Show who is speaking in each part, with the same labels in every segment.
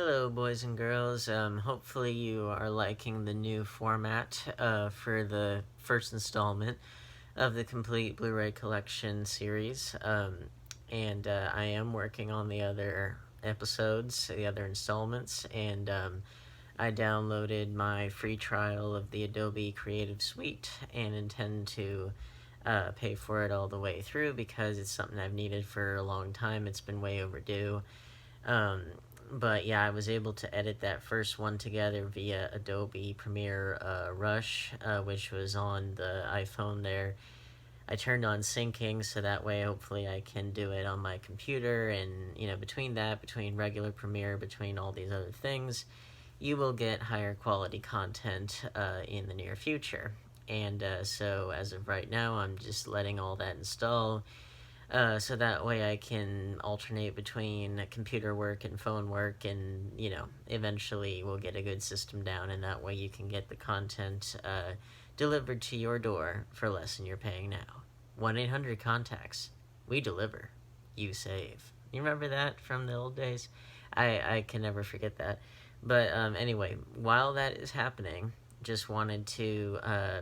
Speaker 1: Hello, boys and girls. Hopefully, you are liking the new format for the first installment of the Complete Blu-ray Collection series. And I am working on the other episodes, the other installments, and I downloaded my free trial of the Adobe Creative Suite and intend to pay for it all the way through because it's something I've needed for a long time. It's been way overdue. Um, but yeah, I was able to edit that first one together via Adobe Premiere Rush, which was on the iPhone there. I turned on syncing so that way hopefully I can do it on my computer, and between regular Premiere, between all these other things, you will get higher quality content in the near future. And so as of right now, I'm just letting all that install so that way I can alternate between computer work and phone work, and eventually we'll get a good system down, and that way you can get the content delivered to your door for less than you're paying now. 1-800 contacts. We deliver. You save. You remember that from the old days? I can never forget that. But anyway, while that is happening, just wanted to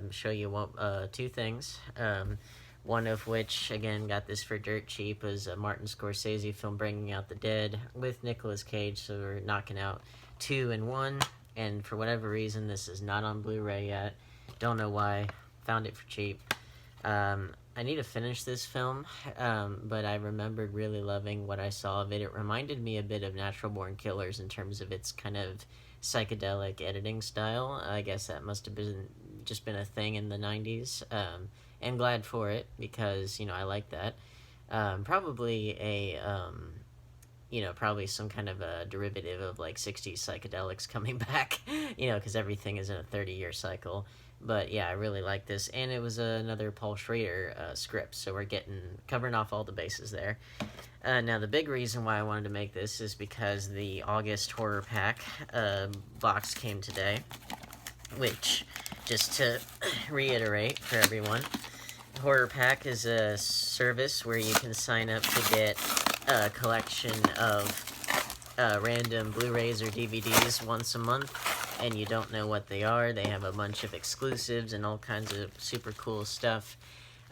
Speaker 1: show you two things. One of which, again, got this for dirt cheap, was a Martin Scorsese film, Bringing Out the Dead, with Nicolas Cage, so we're knocking out two in one, and for whatever reason, this is not on Blu-ray yet. Don't know why. Found it for cheap. I need to finish this film, but I remembered really loving what I saw of it. It reminded me a bit of Natural Born Killers in terms of its kind of psychedelic editing style. I guess that must have been a thing in the 90s. And glad for it, because I like that. Probably some kind of a derivative of like 60s psychedelics coming back, because everything is in a 30-year cycle. But yeah, I really like this, and it was another Paul Schrader script, so we're covering off all the bases there. Now, the big reason why I wanted to make this is because the August Horror Pack box came today, which, just to reiterate for everyone, Horror Pack is a service where you can sign up to get a collection of random Blu-rays or DVDs once a month, and you don't know what they are. They have a bunch of exclusives and all kinds of super cool stuff.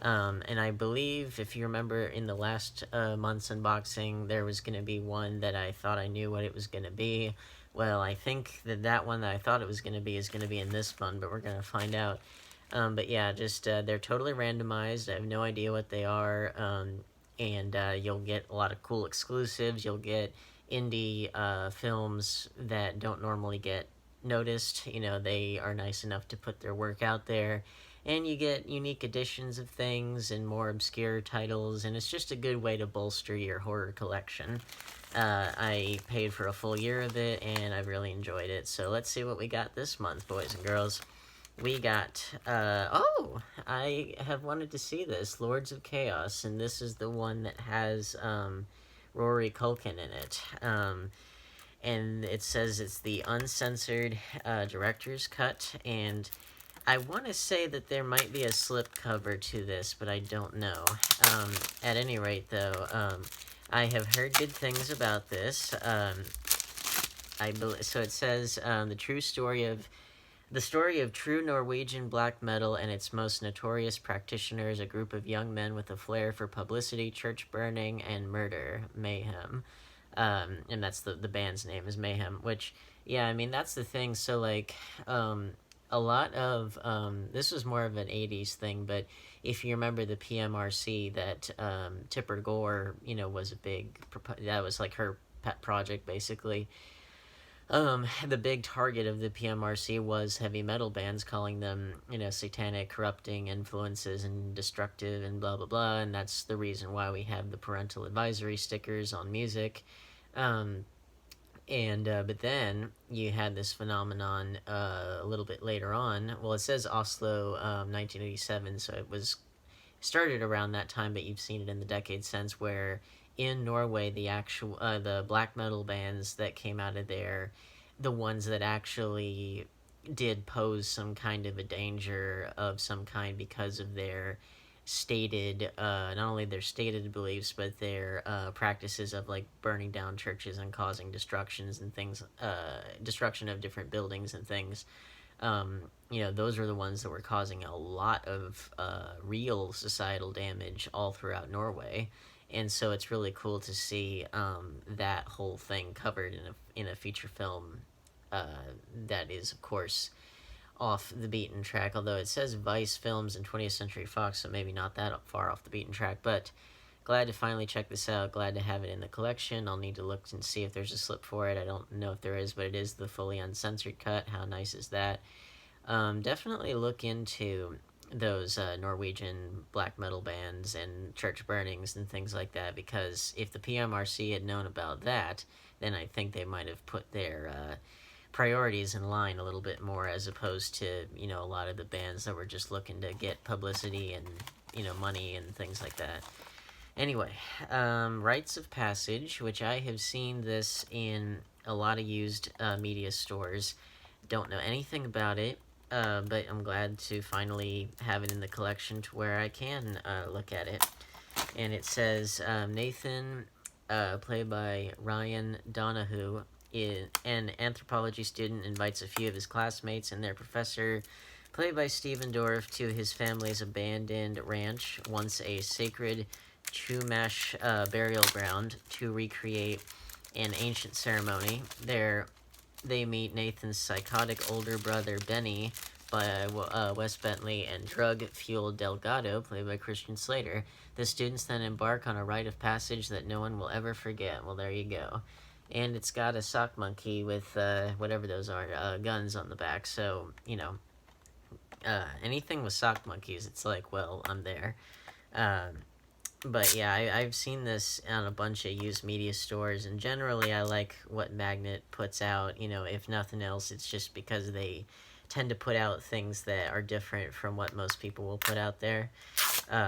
Speaker 1: And I believe, if you remember, in the last month's unboxing, there was going to be one that I thought I knew what it was going to be. Well, I think that one that I thought it was going to be is going to be in this one, but we're going to find out. But yeah, just they're totally randomized. I have no idea what they are. And you'll get a lot of cool exclusives. You'll get indie films that don't normally get noticed. They are nice enough to put their work out there. And you get unique editions of things and more obscure titles, and it's just a good way to bolster your horror collection. I paid for a full year of it, and I've really enjoyed it. So let's see what we got this month, boys and girls. We got, I have wanted to see this, Lords of Chaos, and this is the one that has Rory Culkin in it. And it says it's the uncensored director's cut, and I want to say that there might be a slipcover to this, but I don't know. At any rate, though, I have heard good things about this. So it says the story of true Norwegian black metal and its most notorious practitioners, a group of young men with a flair for publicity, church burning, and murder, Mayhem. And that's the band's name is Mayhem, which, yeah, I mean, that's the thing. So, like, a lot of, this was more of an 80s thing, but if you remember the PMRC that Tipper Gore, was that was like her pet project, basically. The big target of the PMRC was heavy metal bands, calling them, satanic, corrupting influences and destructive and blah, blah, blah, and that's the reason why we have the parental advisory stickers on music. But then you had this phenomenon a little bit later on. Well, it says Oslo, 1987, so it was started around that time, but you've seen it in the decades since, where in Norway, the black metal bands that came out of there, the ones that actually did pose some kind of a danger of some kind because of their stated, not only their stated beliefs, but their practices of like burning down churches and causing destructions and things, destruction of different buildings and things. Those were the ones that were causing a lot of real societal damage all throughout Norway. And so it's really cool to see that whole thing covered in a feature film that is, of course, off the beaten track. Although it says Vice Films and 20th Century Fox, so maybe not that far off the beaten track. But glad to finally check this out. Glad to have it in the collection. I'll need to look and see if there's a slip for it. I don't know if there is, but it is the fully uncensored cut. How nice is that? Definitely look into those Norwegian black metal bands and church burnings and things like that, because if the PMRC had known about that, then I think they might have put their priorities in line a little bit more, as opposed to, a lot of the bands that were just looking to get publicity and, money and things like that. Anyway, Rites of Passage, which I have seen this in a lot of used media stores. Don't know anything about it. But I'm glad to finally have it in the collection to where I can look at it. And it says, Nathan, played by Ryan Donahue, an anthropology student, invites a few of his classmates and their professor, played by Stephen Dorff, to his family's abandoned ranch, once a sacred Chumash burial ground, to recreate an ancient ceremony. They meet Nathan's psychotic older brother, Benny, by Wes Bentley, and drug-fueled Delgado, played by Christian Slater. The students then embark on a rite of passage that no one will ever forget. Well, there you go. And it's got a sock monkey with, whatever those are, guns on the back. So, anything with sock monkeys, it's like, well, I'm there. But yeah, I've seen this on a bunch of used media stores, and generally I like what Magnet puts out. If nothing else, it's just because they tend to put out things that are different from what most people will put out there.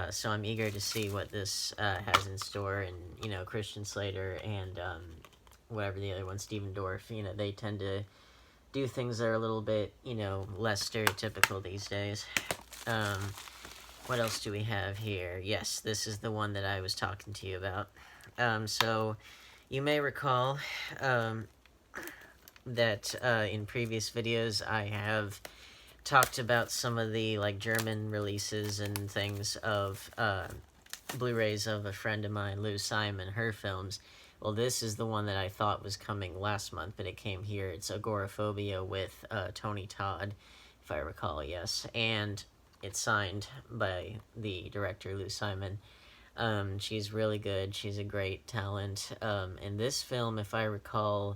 Speaker 1: So I'm eager to see what this has in store. And, Christian Slater and whatever the other one, Stephen Dorff, they tend to do things that are a little bit, less stereotypical these days. What else do we have here? Yes, this is the one that I was talking to you about. So you may recall that in previous videos I have talked about some of the German releases and things of Blu-rays of a friend of mine, Lou Simon, her films. Well, this is the one that I thought was coming last month, but it came here. It's Agoraphobia with Tony Todd, if I recall, yes. And it's signed by the director, Lou Simon. She's really good. She's a great talent. And this film, if I recall,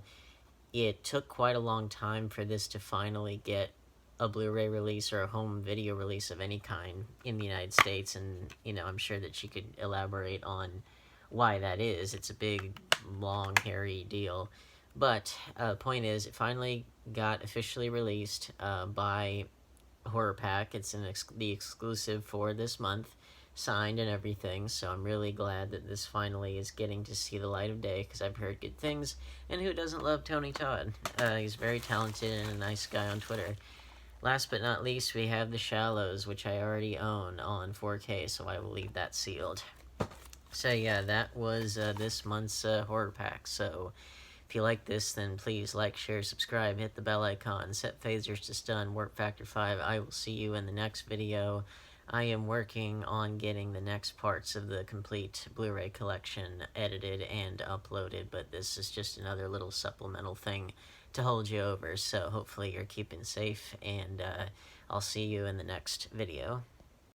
Speaker 1: it took quite a long time for this to finally get a Blu-ray release or a home video release of any kind in the United States. And, I'm sure that she could elaborate on why that is. It's a big, long, hairy deal. But point is, it finally got officially released by Horror Pack. It's the exclusive for this month, signed and everything, so I'm really glad that this finally is getting to see the light of day, because I've heard good things, and who doesn't love Tony Todd? He's very talented and a nice guy on Twitter. Last but not least, we have The Shallows, which I already own on 4K, so I will leave that sealed. So yeah, that was this month's Horror Pack. So if you like this, then please like, share, subscribe, hit the bell icon, set phasers to stun, warp factor 5. I will see you in the next video. I am working on getting the next parts of the complete Blu-ray collection edited and uploaded, but this is just another little supplemental thing to hold you over. So hopefully you're keeping safe, and I'll see you in the next video.